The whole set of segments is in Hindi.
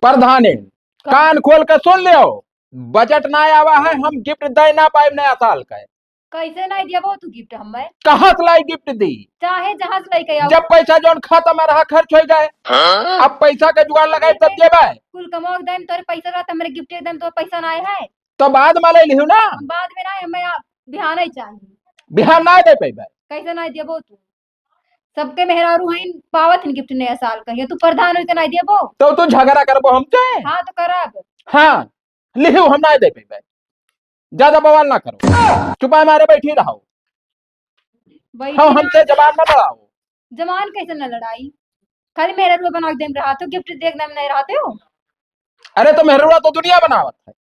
प्रधानी कान खोल के सुन लियो, बजट ना आवा है, हम गिफ्ट दे ना पाए नया साल का। कैसे नहीं दिया तू गिफ्ट हमें? कहाँ से लाई गिफ्ट दी? चाहे जहां से लेके आओ। जब पैसा जोन खाता में रहा खर्च हो जाए, अब पैसा के जुगाड़ लगाए तब देवे। कुल कमाओ देम तोरे पैसा रहता, मेरे गिफ्ट देम तो पैसा ना है तो बाद में ले लियो ना। बाद में ना हमें बिहान ही चाहिए। बिहार ना दे पेबे। कैसे नहीं दिया तू? सबके मेहरारू हैं पावत गिफ्ट नया साल का, ये तू प्रधान होके नहीं दिया तो तू झगड़ा करबो हमसे? हाँ तो करब। हाँ लिखो, हम ना दे पेबे, ज्यादा बवाल ना करो, चुपा मारे बैठी रहो। हाँ हमसे जवाब ना लड़ाओ। जमान कैसे न लड़ाई, खाली मेरे रूप बना देम रहा तो गिफ्ट देखने में नहीं रहते हो। अरे तो मेहरुआ तो दुनिया बनावत है,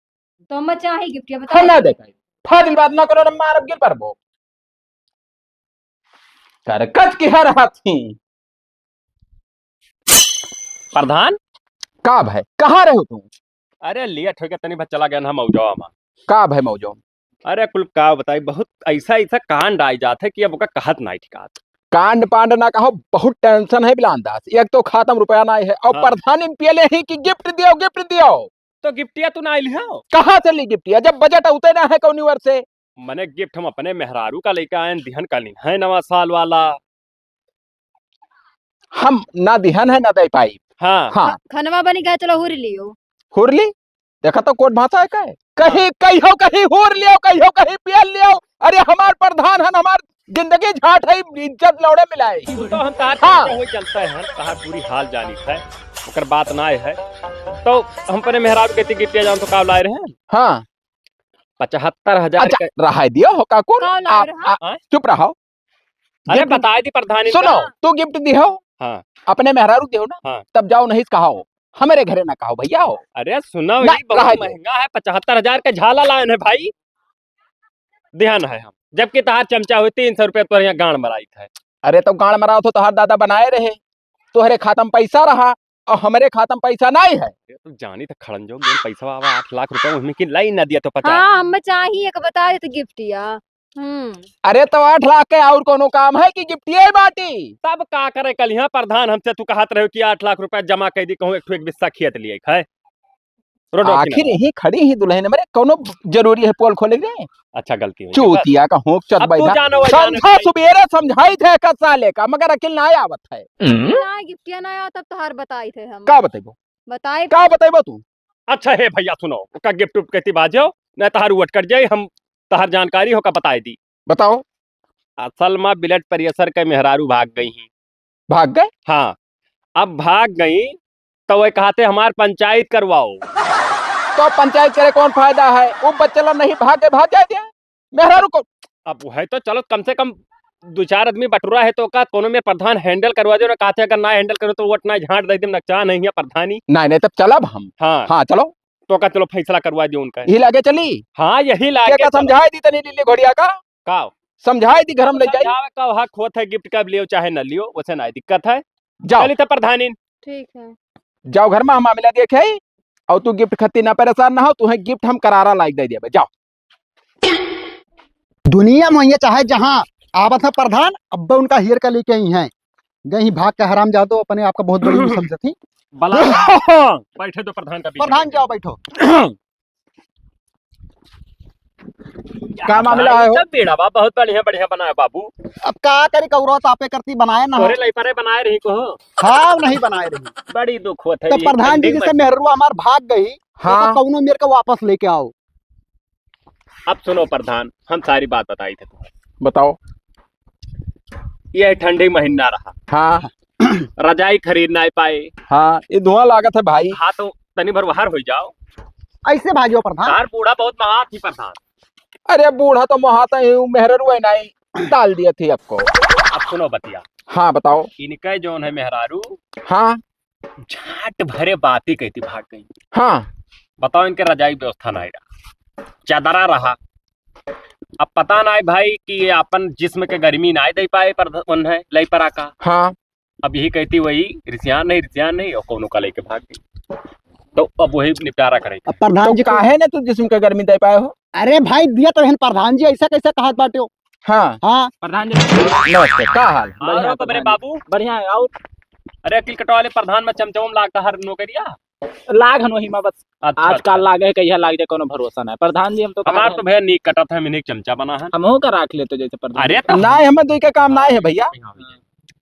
तो हम चाहे गिफ्ट ये बता। हम ना दे पाए, फादिल बात ना करो, मारब गिर पर बो कर कच की हर हाथी। प्रधान का भाई कहाँ रहो तुम? अरे लिया ठोके तनी बस चला गया ना मौजो में। का भाई मौजो? अरे कुल का बताई, बहुत ऐसा ऐसा कांड आई जाते कि अब ओका कहत नहीं ठिकात। कांड पांड ना कहो, बहुत टेंशन है बिलानदास। एक तो खातम रुपया ना है और प्रधानी पियले ही कि गिफ्ट दियो गिफ्ट दियो। तो गिफ्टिया तू ना लिया कहाँ से ली गिफ्टिया जब बजट उते ना है कौनी वर्ष से? मने गिफ्ट हम अपने मेहरारू का लेके आए, दिहन का नहीं है नवा साल वाला। हम ना दिहन है ना दे पाई। हाँ हाँ खनवा बनी गए, चलो हुरी लियो। हुरली देखा तो कोट भाषा है का कहीं कहियो कहीं हुर लियो, कहियो कहीं पियल लियो। अरे हमार प्रधान है, हमार जिंदगी झाट है, इज्जत लौड़े मिलाए। तो हम तार हो चलता है, तार पूरी हाल जानी है, ओकर बात ना है। तो हम अपने मेहरारू कहती गिफ्टिया जान तो का लाए रहे। हाँ 75,000। अच्छा रहा दियो हो का कौन? चुप रहो। अरे बता दी प्रधानी। सुनो तू गिफ्ट दियो, हाँ अपने मेहरारू दियो ना। हाँ। तब जाओ नहीं कहो, हमारे घरे ना कहो भैया हो। अरे सुनो बहुत महंगा है, 75,000 का झाला लाए है भाई, ध्यान है हम। जबकि तार चमचा हुई 300 रुपये तो यहाँ गांड मराई था। अरे तो गांड मराओ तो तोहार दादा बनाए रहे, तोहरे खातम पैसा रहा और हमारे खातम पैसा नहीं है। तो जानी तो खड़न जो पैसा बाबा 8 लाख रुपए उसमें की लाई ना दिया तो 50। हाँ हम चाहिए बता दे तो गिफ्ट या। अरे तो 8 लाख के और कोनो काम है कि गिफ्ट ये बाटी? तब का करे कल यहाँ प्रधान हमसे तू कहत रहे कि 8 लाख रुपए जमा कर दी, कहूँ एक बिस्सा खियत लिए है। आखिर यही खड़ी ही दुल्हन मेरे कोनो जरूरी है पोल खोले गए? अच्छा गलती हुई चूतिया का होक चत बैठा समझा सुबेरे समझाई थे का साले का, मगर अकेले ना आवत है। ना गिफ्टिया ना आया तब तो हर बताई थे हम। का बताइबो? बताए का बताइबो तू? अच्छा है भैया सुनो, का गिफ्ट उफ्ट कहती बाजो न तहार उठ कर जाए, हम तहार जानकारी हो का बताई दी। बताओ। असल में ब्लड प्रेशर के मेहरारू भाग गई ही। भाग गए? हाँ अब भाग गई तो वह कहते हमार पंचायत करवाओ। तो पंचायत करे कौन फायदा है, वो बच्चा नहीं भाग जाए मेहरारू को। अब है तो चलो कम से कम 2-4 आदमी बटुरा है तो का कोनो में प्रधान हैंडल करवा दो ना, कहते अगर ना हैंडल करो तो वोट ना झाड़ दे देम, नक्चा नहीं है प्रधानी। नहीं तब चलब हम। हाँ हाँ चलो तो का चलो फैसला करवा दियो उनका। यही लागे चली। हाँ यही लागे का समझाई दी तनी लीली घोड़िया का समझाई दी, घर में ले जाए का हक होता है, गिफ्ट कब लियो चाहे न लियो वैसे ना दिक्कत है। जाओ चली तो प्रधानी ठीक है, जाओ घर में हम मामला देखे और तू गिफ्ट खत्ती ना परेशान ना हो, तुम्हें गिफ्ट हम करारा लाइक दे दिया। जाओ दुनिया में ये चाहे जहाँ आवत है प्रधान, अब उनका हीर का लेके आई हैं गई भाग का हराम जादो अपने आप का बहुत बड़ी समझती बैठे तो प्रधान का प्रधान जाओ बैठो। क्या मामला है? बेड़ा बा बहुत बढ़िया बनाया बाबू। अब का करी कौरो तापे करती बनाए ना तोरे लइपरे बनाए रही को। हाँ नहीं बनाए रही। बड़ी दुख होत है तो प्रधान जी जैसे मेहरुआ हमार भाग गई। हाँ तो कौनो मेरे को वापस लेके आओ। अब सुनो प्रधान, हम सारी बात बताई थे तुम्हें। बताओ। यह ठंडी महीना रहा। हाँ रजाई खरीद ना पाए। हाँ ये धुआं लागत है भाई। हाँ तो तनी भर बाहर हो जाओ। ऐसे भागियो प्रधान। तार बूढ़ा बहुत महान थी प्रधान। अरे बूढ़ा तो महाता ही मेहररू है नहीं डाल दिया थी आपको। अब सुनो बतिया। हाँ बताओ। इनका जोन है मेहरारू। हाँ झाट भरे बाती कहती भाग गई। हाँ बताओ इनके रजाई व्यवस्था नहीं रहा, चादरा रहा। अब पता नहीं भाई कि ये अपन जिस्म के गर्मी ना दे पाए पर है लई परा का। हाँ अब यही कहती वही रिसियान नहीं और कोनो का लेके भाग गई, तो अब वही निपटारा करेगी। प्रधान जी काहे ना तू जिस्म के गर्मी दे पाए हो? अरे भाई दिया तो है प्रधान जी, ऐसा कैसे कहा बाटे हो? हाँ हाँ प्रधान जी नमस्ते, का हाल? बढ़िया बाबू। बढ़िया है। और अरे अकिल कटवाले प्रधान में चमचम लागता हर नौकरिया। लाग हन वही में बस अच्छा, आजकल लागे है कहिया लाग जाए कोनो भरोसा नहीं। प्रधान जी हम तो हमार तो भैया नीक कटत है, मैंने एक चमचा बना है। हमहू का राख लेते जैसे प्रधान। अरे तो ना हमें दुई के काम ना है भैया,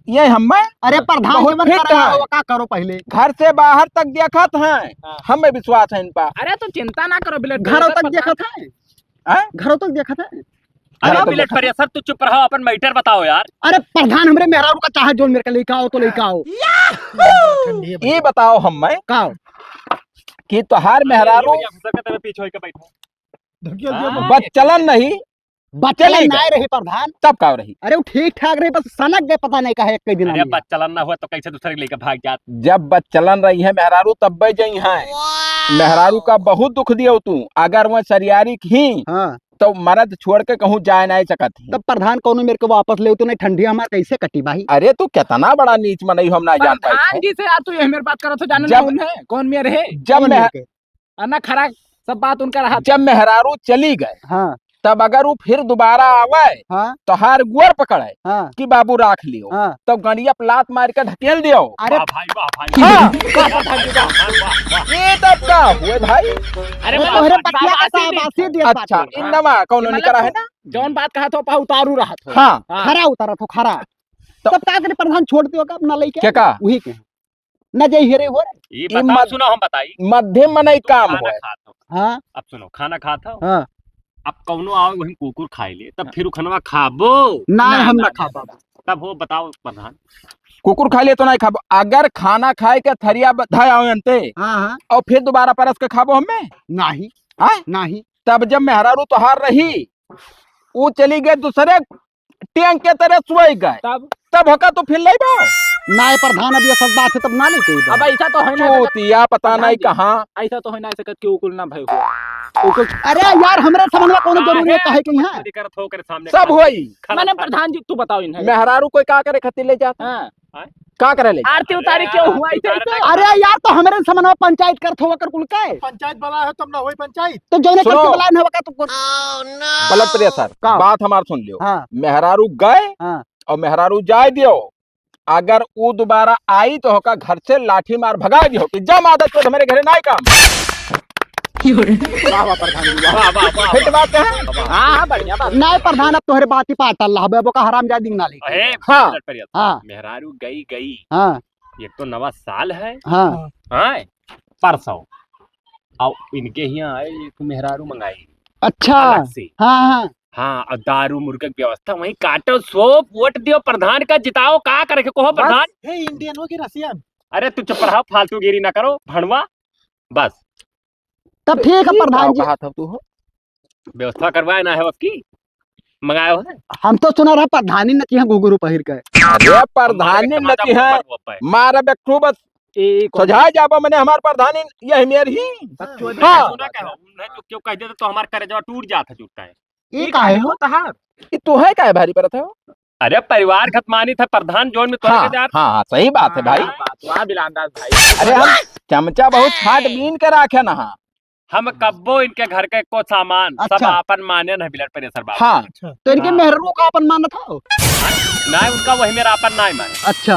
ये हमें अरे प्रधान बहुत जीवन फिट कर रहा है। हो, का करो पहले घर से बाहर तक देखत हैं, हमें विश्वास है इन पर। अरे तो चिंता ना करो ब्लड घरों तक देखा था, हैं? घरों तक देखा था। अरे तो ब्लड प्रेशर तू चुप रहो, अपन मैटर बताओ यार। अरे प्रधान हमरे मेहरारू का चाहे जो मेरे का लेके आओ तो लेके आओ। ये बताओ हमें का कि तोहार मेहरारू पीछे होके बैठो। बच्चलन नहीं बच्चे चलेगा। नहीं रहे प्रधान, तब का रही। अरे वो ठीक ठाक रहे, बस सनक गए, पता नहीं कहा एक कई दिन अरे बच्चलन ना हुआ तो कैसे दूसरे लेकर भाग जात। जब बच्चलन रही है मेहरारू तब बह जई है। मेहरारू का बहुत दुख दियो तू, अगर वह सरियारी ही हाँ, तो मर्द छोड़ के कहूँ जा नहीं सकत ही। तब प्रधान कोनो मेरे को वापस ले तो नहीं, ठंडी हमारे कैसे कटी भाई। अरे तू कितना बड़ा नीच में नहीं हम ना जान प्रधान पाए। जी से यार तू ये मेरे बात करो तो जाने जब- ना उन्हें कौन मेरे है जब कौन मेह- मेरे के? अन्ना खरा सब बात उनका रहा। जब मेहरारू चली गए हाँ तब अगर वो फिर दोबारा आवे हाँ तो हार गुअर पकड़े हाँ कि बाबू राख लियो, हाँ। तो गड़िया प्लात मार के ढकेल दियो। अरे वाह भाई, वाह भाई। हाँ। वाह भाई, वाह, वाह। ये तब का हुए भाई। अरे वो मतलब तोहरे बात पटिया का आसी नहीं। आवासी दिया अच्छा इनमा कौन मतलब निकला है ना। जौन बात कहा तो पा उतारू रहा था। हाँ हाँ। खरा उतारा तो खरा। तब का करे प्रधान छोड़ दियो का अपना लेके क्या का वही के न जय हेरे हो रे। ये ये बताओ, मत- सुनो हम बताई। मध्यम में नहीं काम खाना हुए। खाता हूँ। हाँ अब सुनो, खाना खाता हूँ। हाँ अब कौनो आओ वही कुकुर खाई ले, तब फिर उ खनवा खाबो। ना हम ना, ना खा बाबा। तब वो बताओ प्रधान। कुकुर खा लिए तो नहीं खाबो, अगर खाना खाए के थरिया बधाए अंते हाँ हाँ और फिर दोबारा परस के खाबो हमें। नहीं हाँ? नहीं तब जब मेहरारू तोहार रही वो चली गए दूसरे टैंक के तरह सोई गए, तब होका तो फिर ले बो। ना ये प्रधान अभी सब बात है तब ना लेके इधर। अब ऐसा तो है ना चोतिया पता नहीं कहाँ। ऐसा तो है ना सकत कि उकुल ना भाई हो। अरे यार हमरे समझ में कोनो जरूरी है कहे के यहाँ। करत हो कर सामने सब होई। मैंने प्रधान जी तू बताओ इन्हें। मेहरारू कोई का करे खातिर ले जाता, हाँ का करे ले आरती उतारी क्यों हुआ ऐसे? अरे यार तो हमरे समझ में पंचायत करत होकर कुल के पंचायत बना है तब ना होई पंचायत। तो जौने सुनो। करके बुलाए न होगा तो ब्लड प्रेशर का? बात हमार सुन लियो। हाँ मेहरारू गए हाँ और मेहरारू जाए दियो, अगर वो दोबारा आई तो होका घर से लाठी मार भगा दियो कि जब आदत तो हमारे घरे ना काम। वाह वाह प्रधान जी वाह। वाह वाह वाह। फिट बात है। हाँ हाँ बढ़िया बात। ना प्रधान अब तोहरे बात ही पाटल ला वो का हराम जादी ना लेके। अरे हाँ। Blood pressure. हाँ मेहरारू गई गई, हाँ एक तो नवा साल है। हाँ हाँ परसों और इनके यहाँ आए एक मेहरारू मंगाई अच्छा अलग से। हाँ हाँ हाँ और दारू मुर्गा की व्यवस्था वहीं काटो सोप वोट दियो प्रधान का जिताओ का करे कहो प्रधान। हे इंडियन हो कि रसियन? अरे तू चुप रहो, फालतू गिरी ना करो भणवा। बस तब ठीक है प्रधान जी। कहा था तू हो? व्यवस्था करवाए ना है उसकी मंगायो है। हम तो सुना रहा प्रधानी न यहाँ घुघरू पहिर के। अरे प्रधानी नती है मारा बेक्टू बस सजा जाबो मैंने हमार प्रधानी यही मेरी ही। हाँ। क्यों कह देते तो हमारा करजवा टूट जाता जुटता है। ये काहे हो? ये तू है क्या भारी पर था? अरे परिवार खतमानी था प्रधान जोन में हाँ, तो हाँ सही बात है भाई। वाह बिलांदाज भाई। अरे हम चमचा बहुत छाट बीन के रखे ना। हम कब्बो इनके घर के को सामान सब अच्छा। आपन माने न ब्लड प्रेशर बाबा। हाँ तो इनके हाँ। मेहरों का अपन माना था। ना उनका वही मेरा आपन ना माने। अच्छा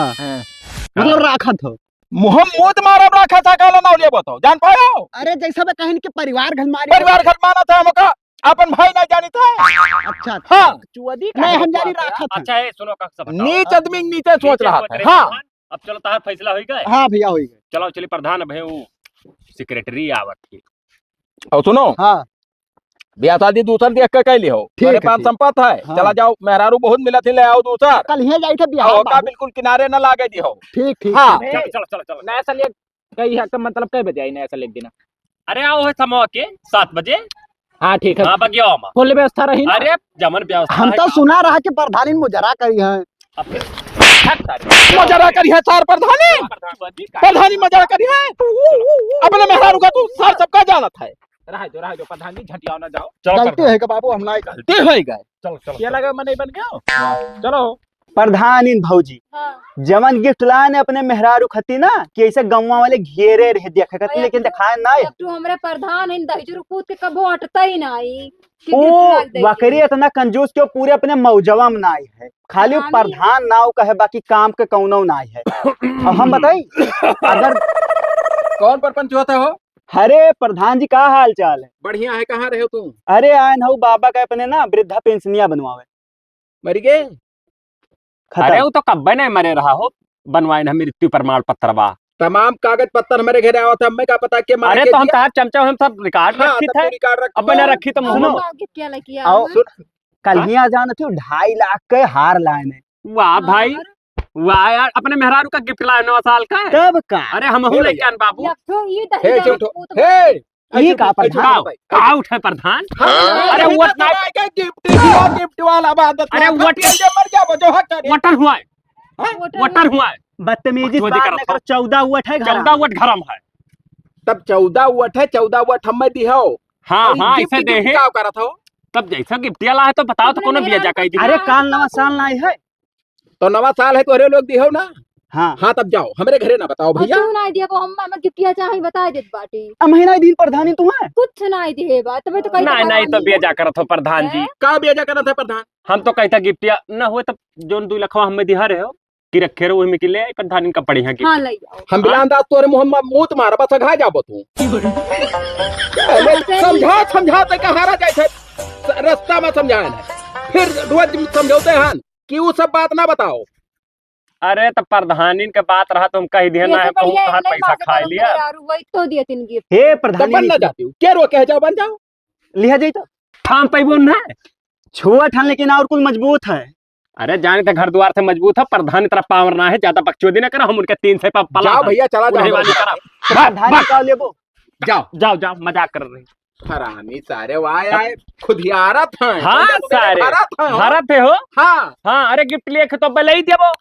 मतलब राखत हो। मुँह मोद मारा रखा था काला ना ले बताओ जान पायो। अरे जैसा मैं कहन के परिवार घर मारे परिवार घर माना था हमका अपन भाई ना जानी था। अच्छा हाँ चुअदी नहीं हम जानी राखत है। अच्छा है सुनो का सब बताओ। नीच आदमी नीचे सोच रहा था। नीचे हाँ प्रधान, अब चलो तार फैसला हो गए। हाँ भैया हो गए। चलो चलिए प्रधान भे वो सेक्रेटरी आवत थी। और सुनो हाँ ब्याह शादी दूसर देख के कैली हो। ठीक मेरे है, पास ठीक। संपत्ति है। हाँ। चला जाओ मेहरारू बहुत मिला थी ले आओ दूसर। कल ही जाई थे बिहार और का बाबू। बिल्कुल किनारे न लागे दी हो। ठीक ठीक हाँ ठीक। चलो चलो चलो चलो। नया साल ये कई है मतलब कई बजे आई नया साल एक दिन? अरे आओ है समय के 7 बजे। हाँ ठीक है। हाँ बगिया मा। फुल व्यवस्था रही ना? अरे जमन व्यवस्था हम है तो का? सुना रहा कि प्रधानी मुजरा करी है। अब फिर हट सारे। मजा करी है सार प्रधानी। प्रधानी मजा करी है अपने मेहरारू का तू सार सबका जाना था। रह जो प्रधान जी झटियाओ ना जाओ। चलो गलती प्रधान, है कि बाबू हम ना गलती हो गए। चलो चलो ये लगा मैं नहीं बन गया। चलो प्रधान इन भौजी हाँ। जवन गिफ्ट लाने अपने मेहरारू खती ना कि ऐसे गौवा वाले घेरे रहे देखा करती लेकिन दिखाए ना अब तू हमरे प्रधान है दही कूद के कबो हटता ही ना आई कि ओ गिफ्ट रख दे वकरी इतना कंजूस के वो पूरे अपने मौजवा में ना आई है खाली वो प्रधानी प्रधान नाव कहे बाकी काम के कौनो ना आई है और हम बताई अगर कौन परपंच होता हो? अरे प्रधान जी का हाल चाल है? बढ़िया है, कहाँ रहे हो तुम? अरे आयन हो बाबा का अपने ना वृद्धा पेंशनिया बनवावे। मर गए? अरे खत्म। वो तो कब्बे नहीं मरे रहा हो, बनवाए ना मृत्यु प्रमाण पत्र बा। तमाम कागज पत्तर हमारे घर आया था, हमें क्या पता के मार अरे के तो हम दिया? तार चमचा हम सब रिकॉर्ड हाँ, रखी तब तो थे, रिकॉर्ड रखो। अब मैंने रखी तो सुनो। मुँह गिफ्ट क्या लेके आओ। आया? कल ही जाना थी 2.5 लाख के हार लाए ने। वाह भाई वाह यार, अपने मेहरारू का गिफ्ट लाया 9 साल का है। तब का अरे हम हे लेके आन बाबू। हे चुटो, हे ये का प्रधान? का उठे प्रधान? अरे अरे वो what night? के गिफ्ट दिया, गिफ्ट वाला बात। अरे what- मर जा वो जो हक करे। वटर हुआ है, वटर हुआ है, बदतमीजी बकचोदी बात करत न कर। 14 वट है घर। 14 वट घरम है। तब 14 वट है, 14 वट हमें दिहो। हाँ और हाँ गिफ्ट ऐसे दे क्या करा था? तब जैसा गिफ्ट ला है तो बताओ तो कोनो बिया जा कही दी। अरे काल नवा साल नहीं है। तो नवा साल है तो अरे लोग दिहो ना। हाँ हाँ तब जाओ, हमारे घरे ना बताओ भैया। तू ना दिया को हम गिफ्टिया चाहे बता देत बाटे। महीना दिन प्रधानी तू है। कुछ नहीं दिए बात तबे तो कहीं नहीं नहीं तो बिया जा करत हो प्रधान जी। का बेजा करना था प्रधान? हम तो कहता गिफ्टिया न हुए तब जोन 2 लखवा हमें दिहा रहे हो कि रखे रहो में के ले प्रधान इनका पड़ी है गिफ्ट। हां ले जाओ। हम बिलान दास तोरे मुंह में मुंह मारा बस घा जाबो तू। पहले समझा समझा ते कहारा जाय थे, रास्ता में समझाए है, फिर रोज समझौते हन कि वो सब बात ना बताओ। अरे तो प्रधानी के बात रहा तो हम कह दिया ना, हम कहूं कहां पैसा खा लिया। वही तो दिए तीन गिफ्ट। हे तब बन ना प्रधानी जाती हूँ, क्या रोके है, जाओ बन जाओ। लिया जाई तो ठाम पैबो ना। छुआ ठान लेकिन और कुल मजबूत है। अरे जाने तो घर द्वार से मजबूत है, प्रधान इतना पावर ना है, ज्यादा बकचोदी ना करो, हम उनके 3 से पला। जाओ भैया, चला जाओ वाली करा। प्रधानी का लेबो। जाओ जाओ जाओ मजाक कर रहे हैं। हरामी सारे वाय आए खुदियारत हैं। हाँ सारे भारत है हो। हाँ हाँ अरे गिफ्ट लिए तो बलई देबो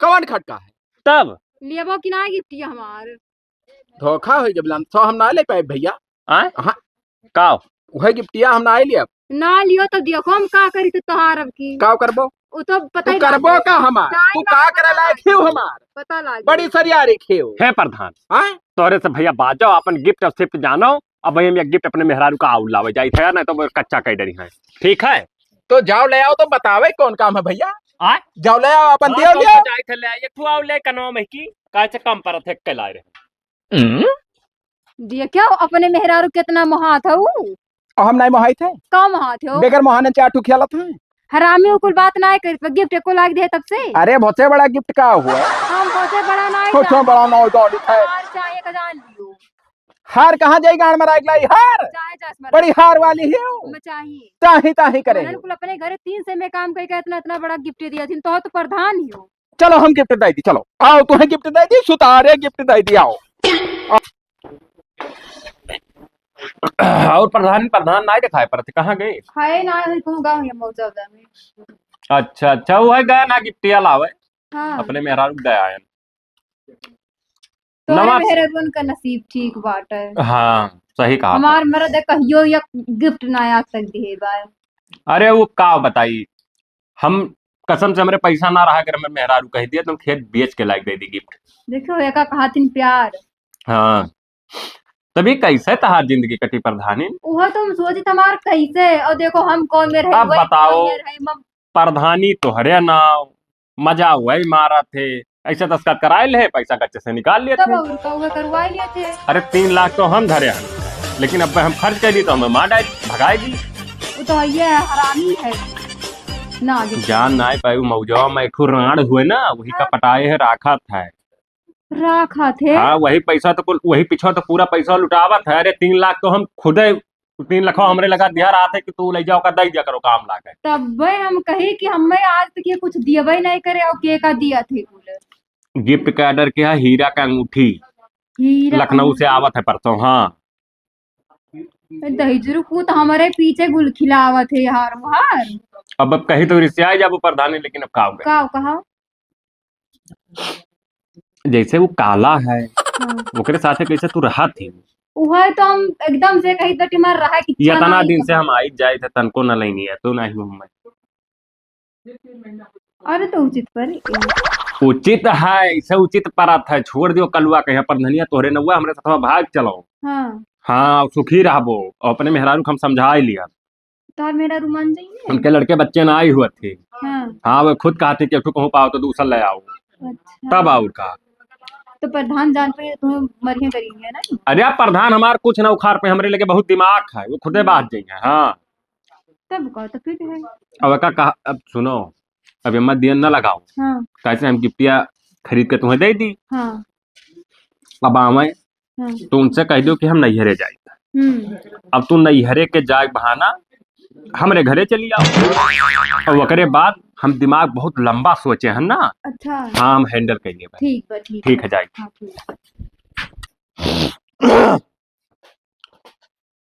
कौन खटका है? तब लेबो कि ना गिफ्टिया हमार। धोखा हो जब लान तो हम ना ले पाए भैया। आए हाँ। का वह गिफ्टिया हम ना ले अब ना लियो तो दियो हम का करी तो तोहार अब की। का करबो? वो तो पता तू ही करबो का हमार? नहीं, तू नहीं, का करे लायक ही हो हमार? पता लाग बड़ी सरियारी खेव। है प्रधान। हाँ तोरे से भैया बात जाओ, अपन गिफ्ट और शिफ्ट जानो। अब भैया मैं गिफ्ट अपने मेहरारू का आउ लावे जाई थे ना, तो वो कच्चा कह डरी है। ठीक है तो जाओ ले आओ, तो बतावे कौन काम है भैया। आए जाओ ले आओ, अपन हाँ, दियो तो ले आओ। जाई थे ले आइए तू आओ ले कनो में की काहे से कम परत है के लाए रहे। दिया क्या अपने मेहरारू कितना महात है वो। और हम नहीं मोहाई थे, कम महात है वो। बेगर मोहाने चार टू खियालत हैं। हरामी कुल बात ना करी तो गिफ्ट को लाग दे तब से। अरे बहुत बड़ा गिफ्ट का हुआ? हम बहुत बड़ा ना छोटा बड़ा नौ दौड़ी है। चाहिए का जान लियो। हार कहाँ जाई गाड़ में राख लाई हार? चाहे चश्मा बड़ी हार वाली है वो। में चाहिए। ताही ताही करे। मैंने कुल अपने घर 3 से में काम करके इतना इतना बड़ा गिफ्ट दिया थी तो प्रधान ही हो। चलो हम गिफ्ट दे दी, चलो आओ तुम्हें गिफ्ट दे दी, सुतारे गिफ्ट दे दी, आओ। और प्रधान नहीं दिखाए पर थे, कहाँ गए? हाय ना ही कहूंगा ये मौजूदा में। अच्छा अच्छा वो है गया ना गिफ्टिया लावे हां अपने मेहरारू गया है। तो नमस- मेरे बन का नसीब ठीक बाट है। हाँ सही कहा। हमार मर्द कहियो या गिफ्ट ना आज तक दिए बाय। अरे वो का बताई, हम कसम से हमारे पैसा ना रहा, अगर मैं मेहरारू कह दिया तुम खेत बेच के लायक दे दी गिफ्ट। देखो एका कहातिन प्यार। हाँ तभी कैसे तहार जिंदगी कटी प्रधानी? वह तुम सोची हमार कैसे और देखो हम कौन में रहे अब वही बताओ। कौन में रहे प्रधानी तोहरे नाव, मजा वही मारा थे, ऐसे दस्तखत कराए ले, पैसा कच्चे से निकाल लिए तब थे। और का हुए करवा लिए थे। अरे 3 लाख तो हम धरे हैं, लेकिन अब हम खर्च कर दी तो हमें मार डाली भगाएगी। वो तो ये हरामी है ना गिफ्ट जान ना पाई मौजवा में एक राण हुए ना, वही का पटाए है राखा था। रखा थे। हाँ वही पैसा तो वही पीछा तो पूरा पैसा लुटावत है। अरे 3 लाख तो हम खुद 3 लाख हमारे लगा दिया रहा था कि तू ले जाओ का दे दिया करो काम लाके। तब हम कही कि हमें आज तक ये कुछ दिया नहीं करे और के का दिया थे बोले। गिफ्ट का ऑर्डर किया हीरा का अंगूठी, हीरा लखनऊ से आवत है परसों। हाँ दहीजरू को तो हमारे पीछे गुल खिलावत है हार हार। अब कहीं तो रिश्ते जाबो प्रधानी, लेकिन अब का हो गया। का कहा जैसे वो काला है हाँ। ओकरे साथे कैसे तू रहा थी? वह तो हम एकदम से कही तटी मार रहा है कि ये चना तना ही दिन से कहा। हम आई जाए थे तनको न लेनी है तो नहीं हूँ मैं। अरे तो उचित पर उचित है, ऐसे उचित परत है, छोड़ दियो कलुआ कहीं पर धनिया तोहरे नौआ हमरे साथ भाग चलो। हाँ हाँ सुखी रहबो, और अपने मेहरारू को हम समझा ही लिया। तो मेरा रुमान जाइए। उनके लड़के बच्चे ना आई हुए थे। हाँ हाँ वो खुद कहते कि कहूँ पाओ तो दूसरा ले आओ, अच्छा तब आओ का। तो प्रधान जान पे तुम्हें मरिया करेंगे है ना। अरे आप प्रधान हमार कुछ ना उखाड़ पे, हमरे लगे बहुत दिमाग है, वो खुदे बात जाइए। हाँ तब कहो तो फिर है। अब का कहा, अब सुनो, अब मत दियन ना लगाओ, हाँ कैसे हम गिफ्टिया खरीद के तुम्हें दे दी। हाँ अब आवे हाँ। तो उनसे कह दो कि हम नैहरे जाए। अब तू नैहरे के जाए बहाना हमरे घरे चली आओ, और ओकरे बाद हम दिमाग बहुत लंबा सोचे हैं ना। अच्छा हाँ हम हैंडल करेंगे भाई। ठीक बा ठीक ठीक है जाए। हाँ, ठीक।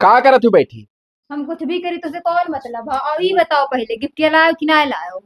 का करत तू बैठी? हम कुछ भी करी तो से कौन मतलब है? अभी बताओ पहले गिफ्ट लाओ कि ना लाओ।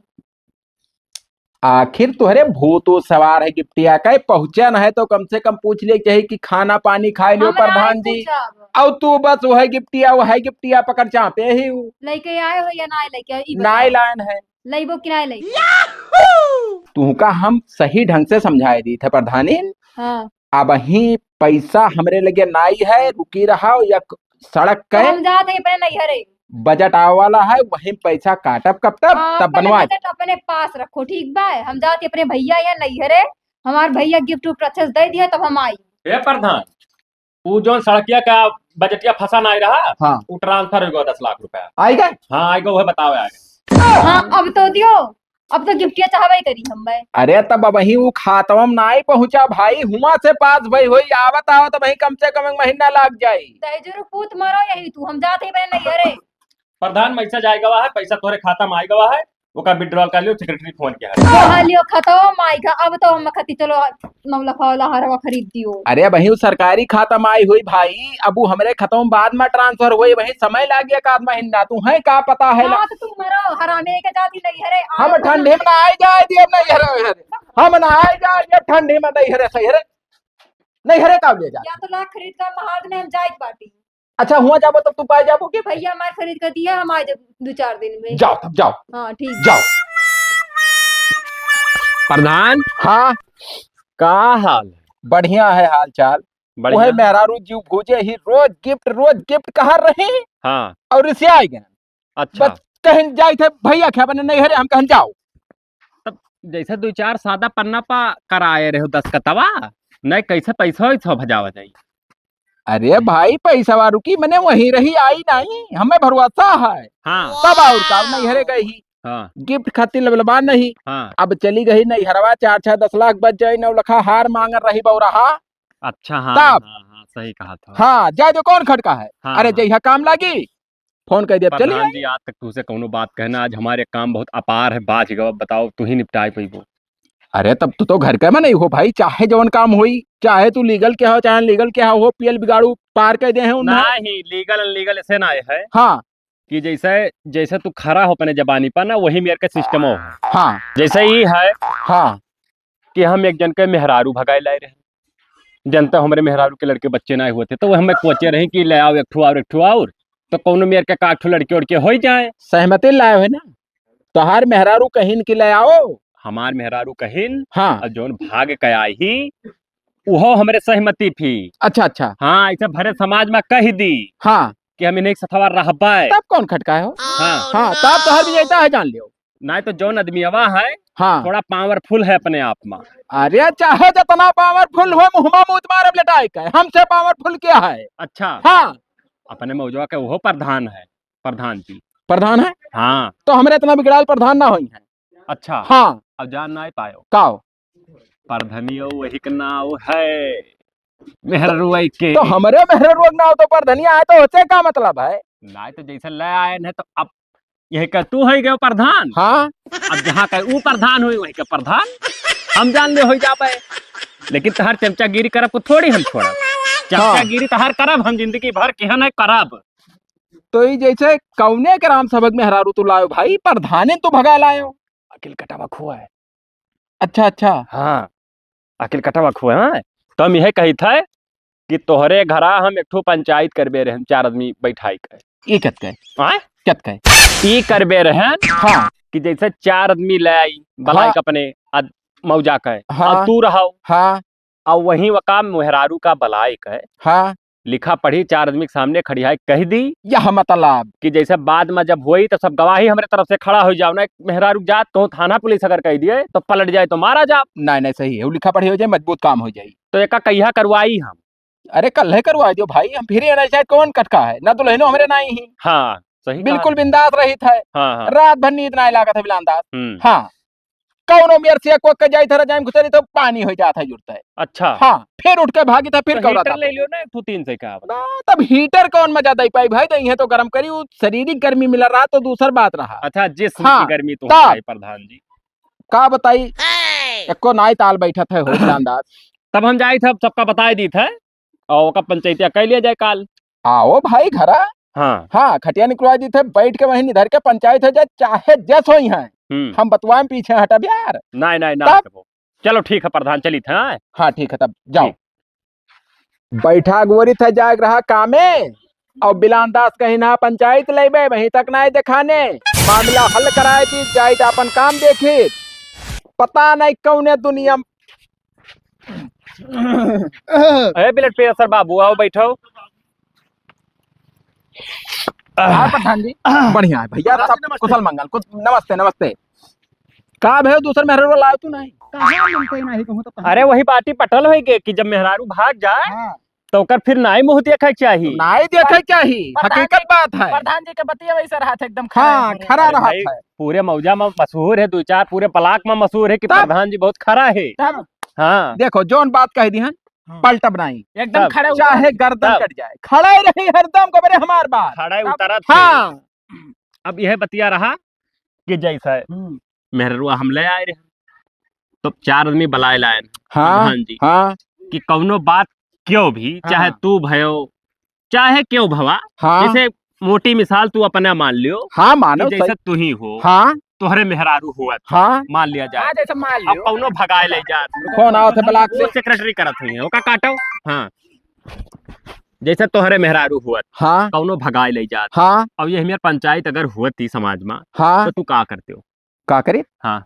आखिर तुहरे भूतो सवार है गिफ्टिया का पहुंचा न है तो कम से कम पूछ ले चाहिए कि खाना पानी खाए लियो हम ना प्रधान जी। पूछा अब। और तू बस वो है गिफ्टिया पकड़ चापे ही हूँ। लेके आए हो या ना लेके आए? नाई लाइन है लेबो कि ना लेबो? तू का हम सही ढंग से समझाए दी थे प्रधानी। हाँ अब ही पैसा हमरे लगे नाई है, रुकी रहा या सड़क तो के हम जाते हैं अपने नैहरे। बजट आवे वाला है, वही पैसा काटब कब तब तब अपने बनवा। बजट अपने पास रखो ठीक बा। हम जाते अपने भैया या नैहरे, हमार भैया गिफ्ट उफ्ट अच्छे से दे दिया तब हम आई। ए प्रधान, वो जो सड़किया का बजटिया फंसा नहीं रहा, हाँ वो ट्रांसफर हो गया 10 लाख रुपया। आई गए। हाँ आएगा, वह बताओ आगे। हाँ अब तो दियो, अब तो गिफ्टिया चाहबे करी हम भाई। अरे तब वही वो खातवम नाई पहुंचा भाई, हुआ से पास भाई हुई आवत आवत वही कम से कम एक महीना लग जाई। तेजरू पूत मारो यही तू। हम जाते हैं अपने नैहरे। प्रधान मैसेज आएगा वह है, पैसा तोरे खाता में आएगा वह है, वो विड्रॉल कर लियो, सेक्रेटरी फोन किया है। कहा लियो खतम आएगा। अब तो हम खती चलो 9 लाख वाला हरवा खरीद दियो। अरे वही वो सरकारी खाता में आई हुई भाई, अब वो हमरे खत्म बाद में ट्रांसफर हुई, वही समय लग गया एक महीना। तू है का पता है हाँ तो तुम मरो हरामे के जाती नैहरे। हम ठंडी में ना आई जाए दिए नैहरे, हम ना आई जाए दिए ठंडी में नैहरे सहीरे नैहरे कब ले जा। या तो लाख खरीद कर महाज में हम जाइत बाटी। अच्छा हुआ जाबो तब तू पाए जाबो कि भैया हमार खरीद कर दिया, हम आ जाए 2-4 दिन में। जाओ तब जाओ। हाँ ठीक। जाओ। प्रधान हाँ का हाल है? बढ़िया है हाल चाल। वह बढ़िया। मेहरारू जीव भूजे ही रोज गिफ्ट कहा रहे हाँ और इसे आए गए। अच्छा, बस कहीं जाए थे भैया क्या बने नहीं हरे हम कहीं जाओ। जैसे 2-4 सादा पन्ना पा कराए रहे हो 10 कतवा, नहीं कैसे पैसा वैसा भजावा जाई। अरे भाई पैसा वारू की मैंने वहीं रही आई नहीं, हमें भरोसा है। हाँ तब और का नहीं हरे गई ही हाँ गिफ्ट खातिर लबलबा नहीं। हाँ। अब चली गई नहीं हरवा 4-6-10 लाख बच जाए 9 लाख हार मांग रही बौरहा। अच्छा हाँ तब? हाँ हाँ सही कहा था। हाँ जाए जो कौन खटका है। हाँ, अरे हाँ। जइहा काम लागी फोन कर दिया चली प्रधान जी आज तक तुझसे कौनो बात कहना, आज हमारे काम बहुत अपार है, बाज गवा, बताओ तू ही निपटाए पैबो। अरे तब तो घर के में नहीं हो भाई, चाहे जवन काम होई, चाहे तू लीगल के हो चाहे लीगल के हो, पीएल बिगाड़ू पार कर दे हैं उन्हें। नहीं लीगल अनलीगल ऐसे ना है हाँ कि जैसे जैसे तू खरा हो अपने जबानी पर ना, वही मेरे के सिस्टम हो है। हाँ जैसे ही है हाँ कि हम एक जन के मेहरारू भगाए लाए रहे, जनता हमारे मेहरारू के लड़के बच्चे ना हुए थे, तो वो हमें कोचे रहे कि ले आओ एक ठू और तो कौनो मेरे के काठ लड़के उड़के हो जाए। सहमति लाए है ना, तोहार मेहरारू कहीं के ले आओ। हमार मेहरारू कहिन हाँ और जोन भाग के आई ही वो हमरे सहमति थी। अच्छा अच्छा। हाँ ऐसे भरे समाज में कह दी हाँ कि हम इन्हें सथवा रहबाए। तब कौन खटका है हो। हाँ हाँ तब तो हर विजेता है जान लियो। नहीं तो जौन आदमियावा है हाँ थोड़ा पावरफुल है अपने आप में। अरे चाहे जितना पावरफुल हो मुहमा मुँह मार लटाए का, हमसे पावरफुल क्या है। अच्छा हाँ अपने मौजवा के वो प्रधान है, प्रधान जी प्रधान है हाँ। तो हमारे इतना बिगड़ाल प्रधान ना हुई है। अच्छा हाँ अब जान ना पायो काओ प्रधनियो वही के नाव है मेहरुआ के। तो हमारे मेहर रोग ना हो तो प्रधानिया आए तो होते का मतलब है। नहीं तो जैसे ले आए न तो अब यही का तू है गए प्रधान। हाँ अब जहाँ का वो प्रधान हुई वही का प्रधान हम जान ले हो जा पाए, लेकिन तहार चमचागिरी करब को थोड़ी हम छोड़ब। चमचागिरी तहार करब हम जिंदगी भर केहन है करब। तो ये जैसे कौने के राम सबक में हरारू तो लायो भाई, प्रधाने तो भगा लायो। अकिल कटावा खुआ है। अच्छा अच्छा। हाँ अकिल कटावा खुआ है। तो हम यह कही था कि तोहरे घरा हम एक ठो पंचायत करबे रहे, 4 आदमी बैठाई के। ये कत गए आय कत गए। ई करबे रहे हाँ कि जैसे 4 आदमी ले आई बलाई हाँ। अपने मौजा के हाँ। और तू रहो हाँ और वही वका मेहरारू का बलाई के हाँ लिखा पढ़ी 4 आदमी के सामने खड़ी है कह दी यह मतलब कि जैसे बाद में जब हुई तो सब गवाही हमारे तरफ से खड़ा हो जाओ ना। मेहरारू जात कहूँ थाना पुलिस अगर कह दिए तो पलट जाए तो मारा जाओ। नहीं नहीं सही है, वो लिखा पढ़ी हो जाए मजबूत काम हो जाए। तो एक कहिया करवाई हम। अरे कल है करवा दो भाई, हम फिर ये नहीं चाहे कौन कटका है ना, दुल्हनो हमारे नहीं ही हाँ सही कहा। बिल्कुल बिंदास रही था। हाँ हाँ रात भर नींद ना लागत है बिलांदास। हम्म, हाँ कौनो मेर से को के जाई थरा जाई घुसरी तो पानी हो जाता है जुड़ता है। अच्छा हाँ फिर उठ के भागी था फिर तो कौराता हीटर ले लियो ना 1 3 से का। तब हीटर कौन मजा दे पाई भाई, दही है तो गर्म करी, वो शारीरिक गर्मी मिला रहा तो दूसर बात रहा। अच्छा जिस्म हाँ, की गर्मी तो तब। होता है प्रधान जी। का बताई एको नाई ताल बैठा था हो बिलांदास। तब हम जाए थे सबका बताए दी थे और ओका पंचायतिया कह लिया जाए काल। आओ भाई घरा। हाँ हाँ खटिया निकलवा दी थे, बैठ के वहीं निधर के पंचायत हो जाए चाहे जस हो है। हम बतवाएं पीछे हटा यार। नहीं नहीं ना तब? करो। चलो ठीक है प्रधान चली थे। हाँ? हाँ ठीक है तब जाओ। बैठा गोरी था जाग रहा कामे और बिलांदास कहीं ना पंचायत लेबे वहीं तक ना दिखाने मामला हल कराए दी जाए तो अपन काम देखे। पता नहीं कौन दुनिया अरे ब्लड प्रेशर बाबू आओ बैठो। हाँ प्रधान जी बढ़िया है भैया, सब कुशल मंगल कुछ। नमस्ते नमस्ते। का भे दूसर मेहरारू लायो तू नहीं? कहाँ मिलते नहीं कहूँ तो अरे वही बाटी पटल होई के कि जब मेहरारू भाग जाए हाँ। तो ओकर फिर नाई मुंह देखे चाहिए। नहीं देखे चाहिए, हकीकत बात है। प्रधान जी के बतिया वैसा रहा था एकदम हाँ खरा अरे रहा भाई, है। पूरे मौजा में मशहूर है 2-4 पूरे ब्लॉक में मशहूर है कि तब? प्रधान जी बहुत खरा है। तब हाँ देखो जोन बात कह दी है पलटब नहीं, एकदम तब। खड़े हुए चाहे गर्दन तब। कट जाए खड़े रही हरदम को बरे हमार बात। खड़ा उतरा। हाँ अब यह बतिया रहा कि जैसा मेहरुआ हम ले आए रहे तो 4 आदमी बुलाए लाए हाँ प्रधान जी हाँ कि कौनो बात क्यों भी चाहे हाँ। तू भयो चाहे क्यों भवा। हाँ जैसे मोटी मिसाल तू अपना मान लियो हाँ कि मानो जैसे सही। तू ही हो हाँ तोहरे मेहरारू हुआ हाँ मान लिया जाए। हाँ जैसे मान अब लियो कौनो भगाए ले जा कौन आओ थे ब्लॉक वो से? सेक्रेटरी करत हुई है ओका काटो। हाँ जैसे तोहरे मेहरारू हुआ हाँ कौनो भगाए ले जा। हाँ अब ये हमारे पंचायत अगर हुआ समाज में हाँ तो तू का करते हो? का करे? हाँ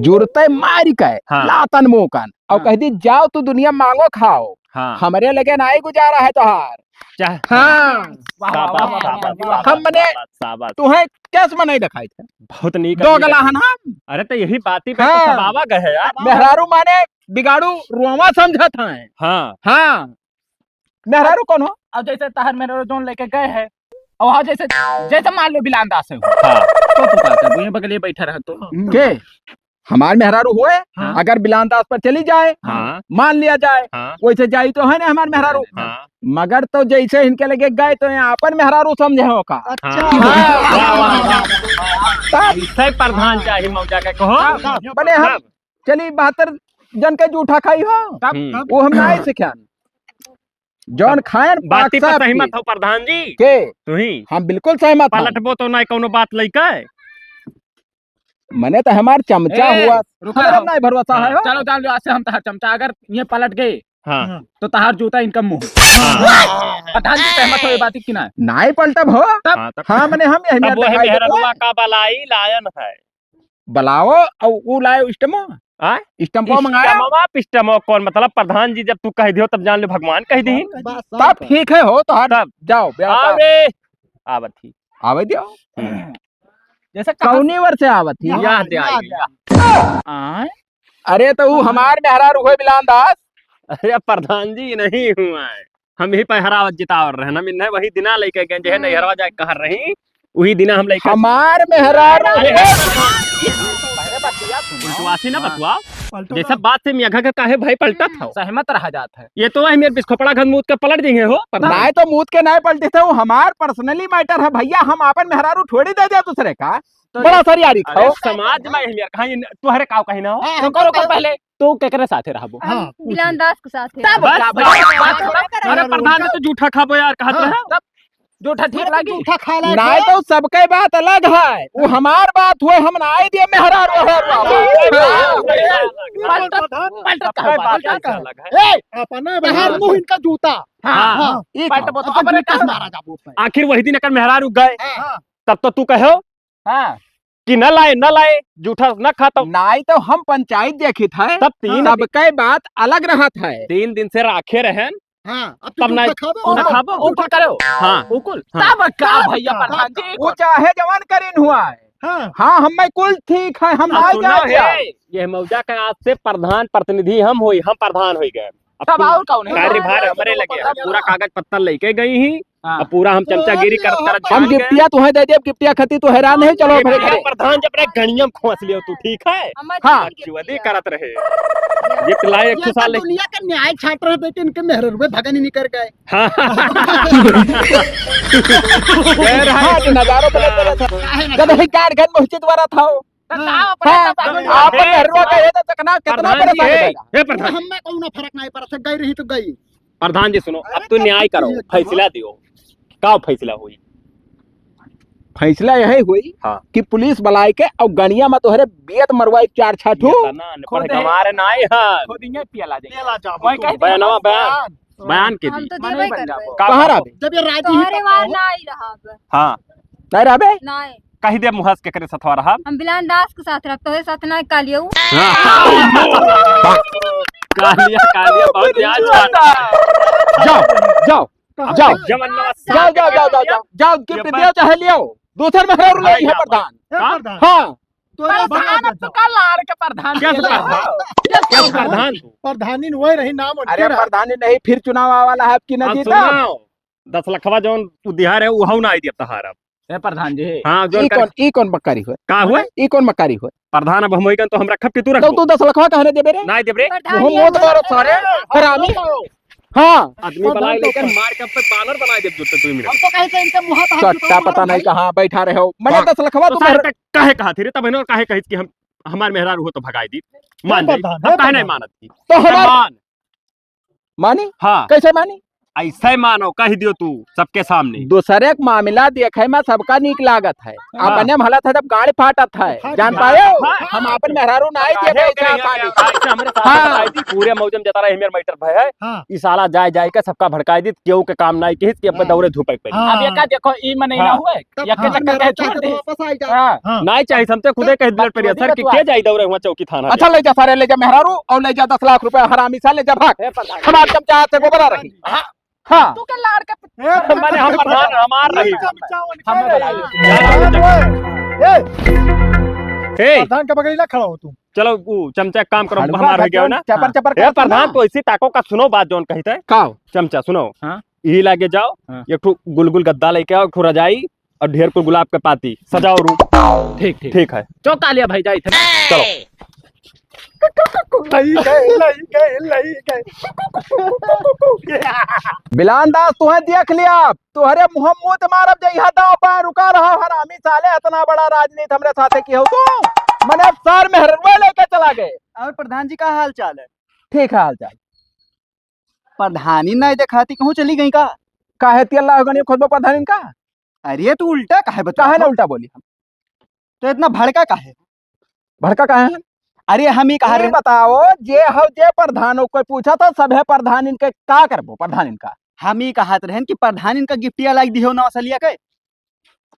जुड़ते मार के हाँ। लातन मुकन और कह दी जाओ तू दुनिया मांगो खाओ, हाँ हमारे लगे नहीं गुजारा है तोहार। चाहे हाँ शाबाश, शाबाश, शाबाश, हमने शाबाश, शाबाश। तुम्हें कैसे में नहीं दिखाई थे बहुत नीक दो आदमी गला का- हन हम। अरे तो यही बाती पे हाँ। तो सबावा गए यार। मेहरारू माने बिगाड़ू रुआ समझत है। हाँ हाँ मेहरारू कौन हो? अब जैसे तहर मेरे दोन लेके गए हैं और वहाँ जैसे जैसे मान लो बिलांदास से हो हाँ तो तू क्या कर बगल बैठा रह तो के हमार मेहरारू हुए हाँ। अगर बिलांदास पर चली जाए हाँ मान लिया जाए हाँ वैसे जाई तो है ना हमार मेहरारू। हाँ मगर तो जैसे इनके लगे गए तो यहाँ अपन मेहरारू समझे हो का। हाँ। हाँ। वाह, वाह, वाह। ऐसे ही प्रधान चाहिए मौजा के कहो। बने हम चली 72 जन के जूठा खाई हो हम्म। वो हम नहीं सिखान जौन खाए बाती पर सहमत हो प्रधान जी के तू ही हम बिल्कुल सहमत हैं। पलटबो तो नहीं कोनो बात लइका है। मने तो हमार चमचा ए, हुआ रुका हमारा रहो। नहीं भरोसा है हो। चलो जान लो आज से हम तहार चमचा अगर ये पलट गए हाँ तो तहार जूता इनका मुंह। प्रधान जी सहमत हो ये बात की ना? नहीं पलटब हो। हाँ तब हाँ मने हम यही तब वही मेहररुआ का बलाई लायन है। बुलाओ और वो लाए स्टमो आय? स्टम्पो मंगाया पिस्टमवा पिस्टमो कौन मतलब प्रधान जी जब तू कह दियो तब जान ले भगवान कह दी। तब ठीक है हो तो हर तब जाओ आओ रे आवत थी आवे दियो जैसे कौनी वर से आवत थी याद दे आई आए अरे तो वो हमार मेहरारू हुए बिलांदास। अरे प्रधान जी नहीं हुआ है हम ही पहरावत जितावर रहे ना मिन्ने वही दिना लेके गए जे नहीं हरवा जाए कह रही वही दिना हम लेके हमार मेहरारू विश्वासी ना बतवा जैसा बात से मियाघा का काहे भाई पलटा था सहमत रहा जाता है। ये तो है मेरे बिस्खोपड़ा घनमूत के पलट देंगे हो नहीं तो मूत के नहीं पलटे थे वो हमार पर्सनली मैटर है भैया। हम अपन मेहरारू थोड़ी दे दे दूसरे का बड़ा सारी यारी अरे खाओ। समाज में है कहीं तुहरे काव कहीं ना हो तो करो को पहले तू केकरे साथे रहबो? बिलांदास के साथ है। तब बस, का बस, भाई अरे प्रधान ने तो झूठा खाबो यार कहत रहे तब जूठा ठीक लगी। जूठा खा ले नहीं तो सबके बात अलग है वो हमार बात हुए हम ना दिए मेहरारू अपना बाहर मुंह इनका जूता हाँ पलट बो तो अपने जूता का मारा जाबो पे आखिर वही दिन अगर मेहरारू गए हाँ। तब तो तू कहो हाँ कि न लाए झूठा न खाता नहीं तो हम पंचायत देखी था तब 3 सबके बात अलग रहत है। 3 दिन से राखे रहन हाँ अब तब नहीं उकुल खाबो उकुल करो हाँ उकुल हाँ। तब का भैया प्रधान जी वो चाहे जवान करीन हुआ है। हाँ हाँ हम कुल ठीक है, हम अब नहीं सुनो जाए हे, ये मौजा का आज से प्रधान प्रतिनिधि हम प्रधान हो गए। अब तब तुम और कौन है कार्यभार हमारे लगे अब पूरा कागज पत्तर लेके गई ही। हाँ। अब पूरा हम चमचागिरी कर कर हम गिफ्टिया तुम्हें दे दे, गिफ्टिया खती तो हैरान नहीं, चलो घरे घरे। प्रधान जब रे गणियम खोस लियो तू ठीक है। अम्मा हाँ। जी चुवदी करत रहे गिफ्ट लाए एक साल दुनिया का न्याय छाट रहे थे कि इनके मेहर रुपए भगन ही नहीं कर गए। हाँ नजारों पे लेते रहता। जब ही कार घर पहुंचे दोबारा था आप हरवा का ये तो कितना प्रधान जी परेशान हे, है। हे प्रधान हमें कौन फर्क नहीं पड़ा, गई रही तो गई। प्रधान जी सुनो अब तू न्याय करो, फैसला दियो का फैसला हुई। फैसला यही हुई हाँ। कि पुलिस बुलाई के और गनिया में तोहरे बियत मरवाई 4 छाठू। हमारे नाई हां खुद ही पियला जाए ये ला जा कोई कह बयानवा बयान के हम दी तो मने देबे बन करबे जाबो। कहाँ रहे? जब ये राजी ही तोहरे पक्का वार हो, ना आई रहा अब हां नहीं रहबे? नहीं कही दे मुहस के करे सथवा रहा। हम बिलान दास के साथ रखते हो साथ ना कालियो कालिया बहुत ध्यान छाटा। जाओ जाओ जाओ जमन्नवा जाओ जाओ जाओ जाओ जाओ जाओ गिफ्ट दियो चाहे लियो, दूसर में हर नहीं है प्रधान। ए, प्रधान हाँ तो ये प्रधान अब तो का लाड़ के प्रधान क्या जी प्रधान क्या प्रधान तू प्रधानी न वही रही नाम अरे प्रधान नहीं, फिर चुनाव वाला है आपकी अब नजीता। सुनाओ 10 लखवा जौन तू दिहार है वो ना आई दिया तहार अब। हे प्रधान जी हां जो ई कौन बक्कारी हुए? का हुए ई कौन बक्कारी हुए? प्रधान अब हम होइगन तो हम रखब कि तू तो रख तू 10 लखवा कहने देबे रे? नहीं देबरे वो मोत मारो सारे हरामी। हाँ आदमी बनाए लेकर मार के पे बानर बनाए दे जूते 2 मिनट। हम तो कहे थे इनके मुंह पे हाथ चट्टा पता नहीं कहाँ बैठा रहे हो। मैंने 10 लखवा तो तुम सारे तक काहे कहा थी रे तब है काहे कहित कि हम हमार मेहरार हो तो भगाई दी मान जाई। प्रधान, अब काहे नहीं प्रधान। मानत थी तो हमार मान मानी हां कैसे मानी? ऐसे मानो कह दियो तू सबके सामने। दूसरे एक मामला देखे में सबका नीक लागत है। हाँ। अपने भला था जब गाड़ी फाटत है, जान पाए हो? हम अपन मेहरारू नहीं दिए हमरे साथ हाँ। भड़काई दी पूरे मौजम जता रहे मेरे मैटर भय है हाँ। ई साला जाय जाय के सबका भड़काई दी केहू के काम नहीं किस कि अब दौड़े धूपे पे हाँ। अब ये का देखो ई मने ना हाँ। हुए या के हाँ, चक्कर कहे छोड़ दे वापस आई जा। हां हाँ। नहीं चाहिए हमसे खुदे कह दिलट पर असर कि के जाई दौड़े हुआ चौकी थाना पे। अच्छा ले जा सारे, ले जा मेहरारू और ले जा 10 लाख रुपए हरामी सा, ले जा भाग। हमारे चमचा हाथ से गोबरा रही। हाँ तू के लाड़ के मैंने हम प्रधान हमार रही हम हे प्रधान के बगल ना खड़ा हो तू। चलो वो चमचा काम करो हमार हो गया ना। चपर चपर ए प्रधान तो इसी ताको का सुनो बात जोन कहते है काओ चमचा सुनो हाँ। यही लागे जाओ हाँ। एक ठो गुलगुल गद्दा लेके आओ, एक ठो रजाई और ढेर को गुलाब के पाती सजाओ रूम। ठीक ठीक ठीक है चौका लिया भाई जाई थे चलो। बिलान दास तुहे देख लिया, तुहरे मुंह मुंह मारब जइहा दाव पा रुका रहा हरामी साले, इतना बड़ा राजनीति हमरे साथे की हो तू। मने सर में हरवा लेके चला गए। और प्रधान जी का हाल चाल है? ठीक है हाल चाल। प्रधानी नहीं दिखाती कहूँ चली गई का? काहे ती अल्लाह गनी खुद प्रधान इनका? अरे तू उल्टा काहे बता? काहे ना उल्टा बोली हम? तो इतना भड़का काहे? भड़का काहे है? अरे हम ही कहा अरे रहे बताओ जे हो जे प्रधानों को पूछा तो सब है प्रधान इनके का करबो प्रधान इनका। हम ही कहत रहन कि प्रधान इनका गिफ्टिया लाइक दिहो ना असलिया के।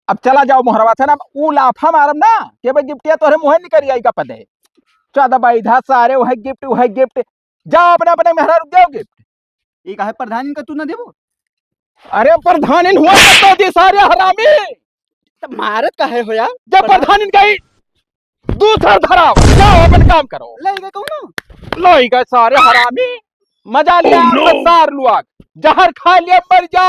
अब चला जाओ मोहरवा से ना ऊ लाफा मारम ना के भाई गिफ्टिया तोहरे मुंह निकल आई का पदे। चौदह बाईधा सारे वह गिफ्ट जाओ अपने अपने मेहरारू देव गिफ्ट। ये कहे प्रधान इनका तू ना देबो? अरे प्रधान इन हुआ तो दी सारे हरामी तब मारत काहे हो यार? जब प्रधान इनका ही दूसरा धराओ, जाओ अपन काम करो। ले गए कहूँ ना। लोई गए सारे हरामी, मजा लिया सार लुआ, जहर खा लिया मर जा।